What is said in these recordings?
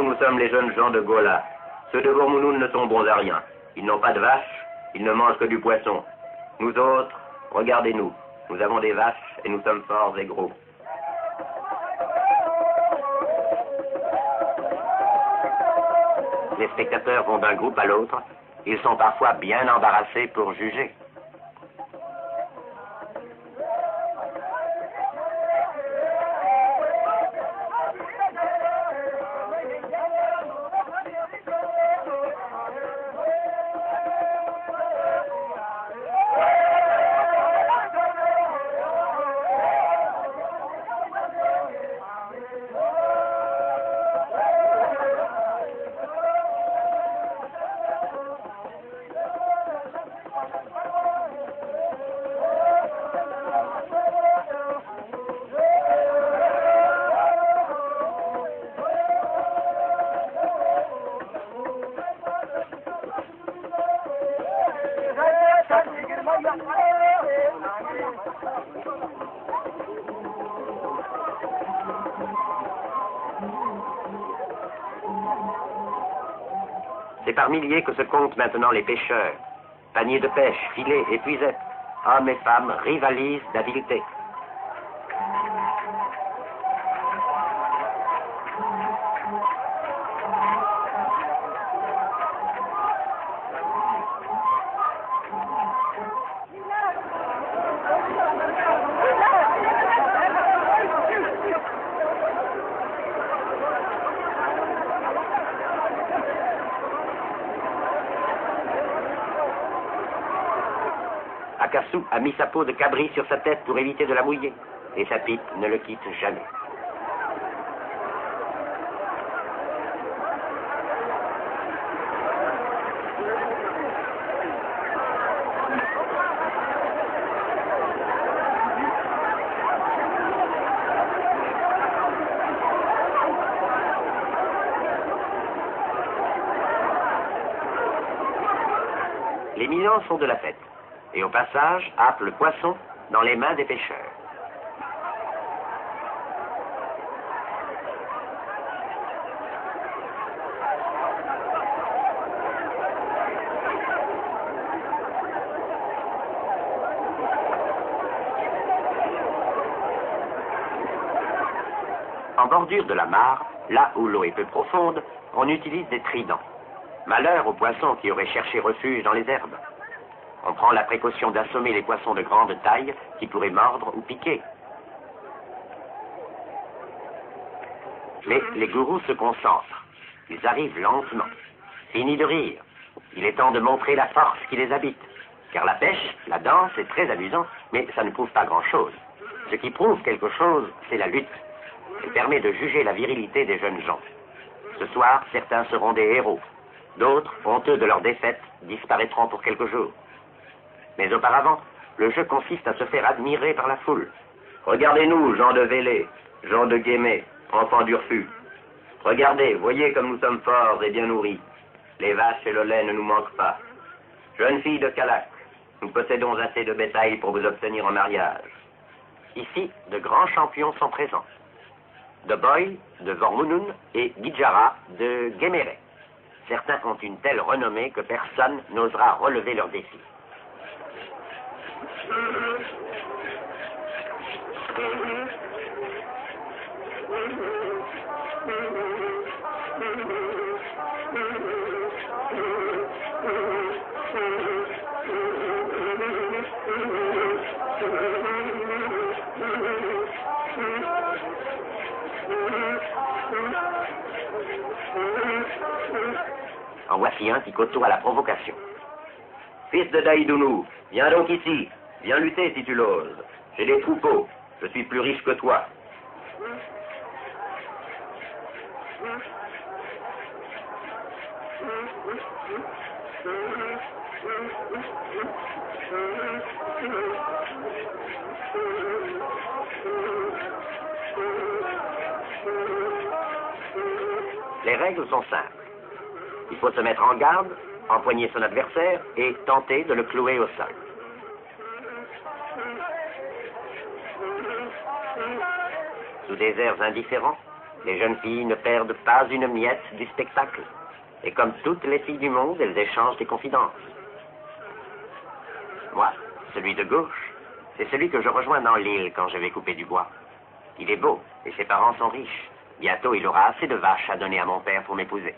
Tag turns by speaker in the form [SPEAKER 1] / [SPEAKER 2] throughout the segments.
[SPEAKER 1] nous sommes les jeunes gens de Gola. Ceux de Vormounoun ne sont bons à rien. Ils n'ont pas de vaches, ils ne mangent que du poisson. Nous autres, regardez-nous. Nous avons des vaches et nous sommes forts et gros. Les spectateurs vont d'un groupe à l'autre. Ils sont parfois bien embarrassés pour juger. C'est par milliers que se comptent maintenant les pêcheurs. Paniers de pêche, filets, épuisettes. Hommes et femmes rivalisent d'habileté. Akassou a mis sa peau de cabri sur sa tête pour éviter de la mouiller, et sa pipe ne le quitte jamais. Les minants font de la fête, et au passage happent le poisson dans les mains des pêcheurs. En bordure de la mare, là où l'eau est peu profonde, on utilise des tridents. Malheur aux poissons qui auraient cherché refuge dans les herbes. On prend la précaution d'assommer les poissons de grande taille qui pourraient mordre ou piquer. Mais les gourous se concentrent. Ils arrivent lentement. Fini de rire. Il est temps de montrer la force qui les habite. Car la pêche, la danse est très amusant, mais ça ne prouve pas grand-chose. Ce qui prouve quelque chose, c'est la lutte. Elle permet de juger la virilité des jeunes gens. Ce soir, certains seront des héros. D'autres, honteux de leur défaite, disparaîtront pour quelques jours. Mais auparavant, le jeu consiste à se faire admirer par la foule. Regardez-nous, gens de Vélé, gens de Guémé, enfants d'Urfu. Regardez, voyez comme nous sommes forts et bien nourris. Les vaches et le lait ne nous manquent pas. Jeunes filles de Calac, nous possédons assez de bétail pour vous obtenir en mariage. Ici, de grands champions sont présents. De Boy, de Vormounoun et Guidjara de Guéméré. Certains ont une telle renommée que personne n'osera relever leur défi. En voici un qui côtoie la provocation. Fils de Daïdounou, viens donc ici. Viens lutter si tu l'oses. J'ai des troupeaux. Je suis plus riche que toi. Les règles sont simples. Il faut se mettre en garde, empoigner son adversaire et tenter de le clouer au sol. Sous des airs indifférents, Les jeunes filles ne perdent pas une miette du spectacle. Et comme toutes les filles du monde, elles échangent des confidences. Moi, celui de gauche, c'est celui que je rejoins dans l'île quand je vais couper du bois. Il est beau et ses parents sont riches. Bientôt, il aura assez de vaches à donner à mon père pour m'épouser.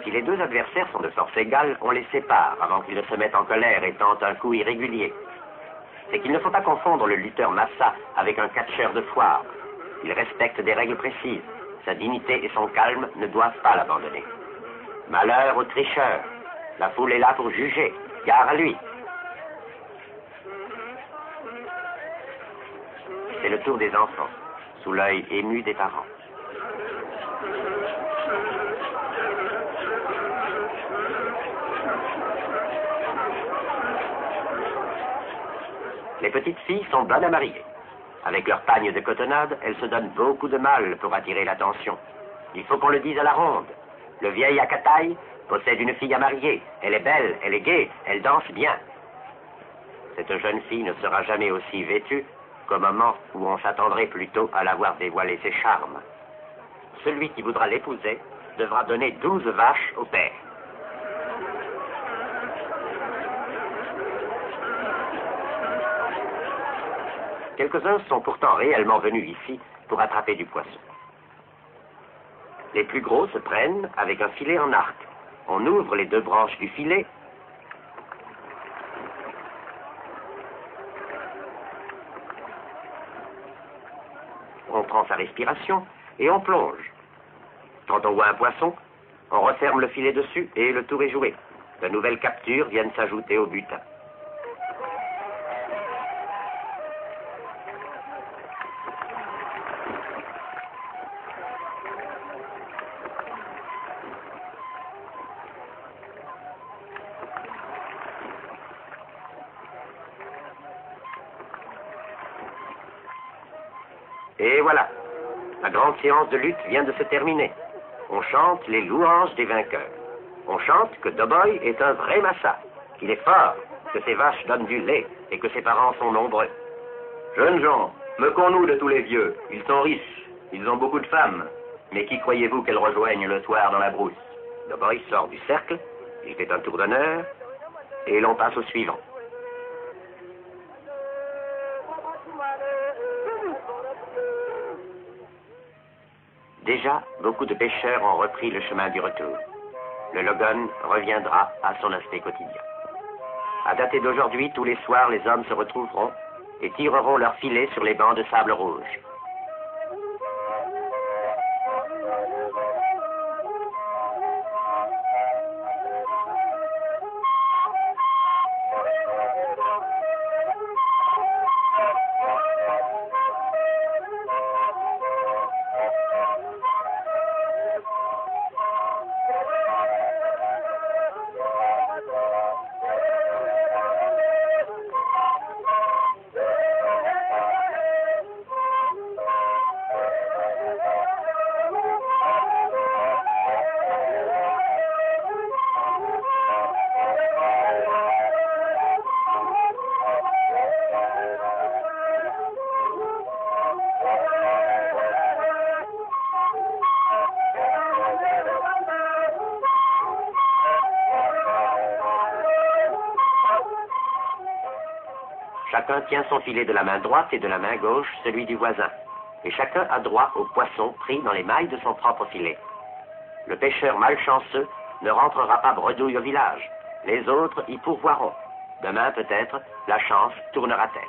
[SPEAKER 1] Si les deux adversaires sont de force égale, on les sépare avant qu'ils ne se mettent en colère et tentent un coup irrégulier. C'est qu'il ne faut pas confondre le lutteur massa avec un catcheur de foire. Il respecte des règles précises. Sa dignité et son calme ne doivent pas l'abandonner. Malheur au tricheur. La foule est là pour juger. Gare à lui. C'est le tour des enfants, sous l'œil ému des parents. Les petites filles sont bonnes à marier. Avec leur pagne de cotonnade, elles se donnent beaucoup de mal pour attirer l'attention. Il faut qu'on le dise à la ronde. Le vieil Akataï possède une fille à marier. Elle est belle, elle est gaie, elle danse bien. Cette jeune fille ne sera jamais aussi vêtue qu'au moment où on s'attendrait plutôt à la voir dévoiler ses charmes. Celui qui voudra l'épouser devra donner 12 vaches au père. Quelques-uns sont pourtant réellement venus ici pour attraper du poisson. Les plus gros se prennent avec un filet en arc. On ouvre les deux branches du filet. On prend sa respiration et on plonge. Quand on voit un poisson, on referme le filet dessus et le tour est joué. De nouvelles captures viennent s'ajouter au butin. Et voilà, la grande séance de lutte vient de se terminer. On chante les louanges des vainqueurs. On chante que Doboy est un vrai massa, qu'il est fort, que ses vaches donnent du lait et que ses parents sont nombreux.
[SPEAKER 2] Jeunes gens, moquons-nous de tous les vieux. Ils sont riches, ils ont beaucoup de femmes. Mais qui croyez-vous qu'elles rejoignent le soir dans la brousse?
[SPEAKER 1] Doboy sort du cercle, il fait un tour d'honneur, et l'on passe au suivant. Déjà, beaucoup de pêcheurs ont repris le chemin du retour. Le Logan reviendra à son aspect quotidien. À dater d'aujourd'hui, tous les soirs, les hommes se retrouveront et tireront leurs filets sur les bancs de sable rouge. Chacun tient son filet de la main droite et de la main gauche celui du voisin. Et chacun a droit au poisson pris dans les mailles de son propre filet. Le pêcheur malchanceux ne rentrera pas bredouille au village. Les autres y pourvoiront. Demain, peut-être, la chance tournera-t-elle.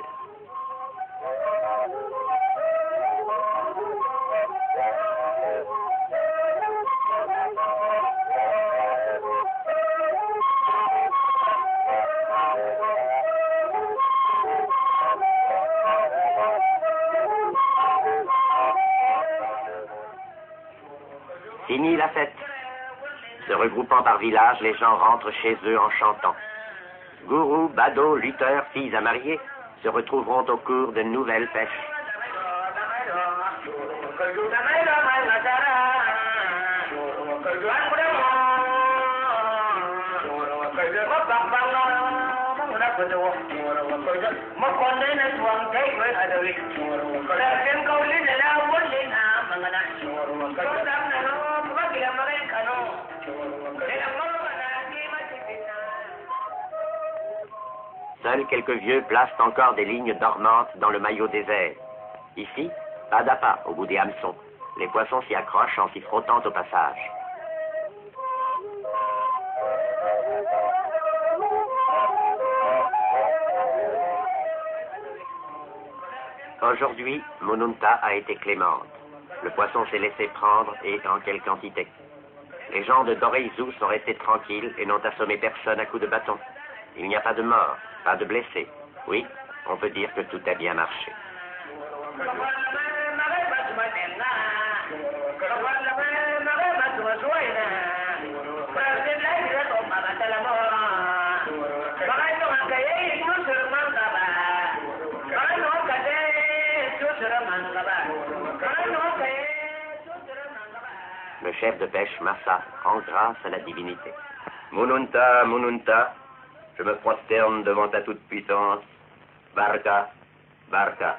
[SPEAKER 1] Fini la fête. Se regroupant par village, les gens rentrent chez eux en chantant. Gourous, badauds, lutteurs, filles à marier se retrouveront au cours de nouvelles pêches. Seuls quelques vieux placent encore des lignes dormantes dans le maillot désert. Ici, pas d'appât au bout des hameçons. Les poissons s'y accrochent en s'y frottant au passage. Aujourd'hui, Mununta a été clémente. Le poisson s'est laissé prendre et en quelle quantité. Les gens de Doreizou sont restés tranquilles et n'ont assommé personne à coups de bâton. Il n'y a pas de morts, pas de blessés. Oui, on peut dire que tout a bien marché. Le chef de pêche Massa rend grâce à la divinité.
[SPEAKER 2] Mununta, Mununta, je me prosterne devant ta toute-puissance. Barka, Barka.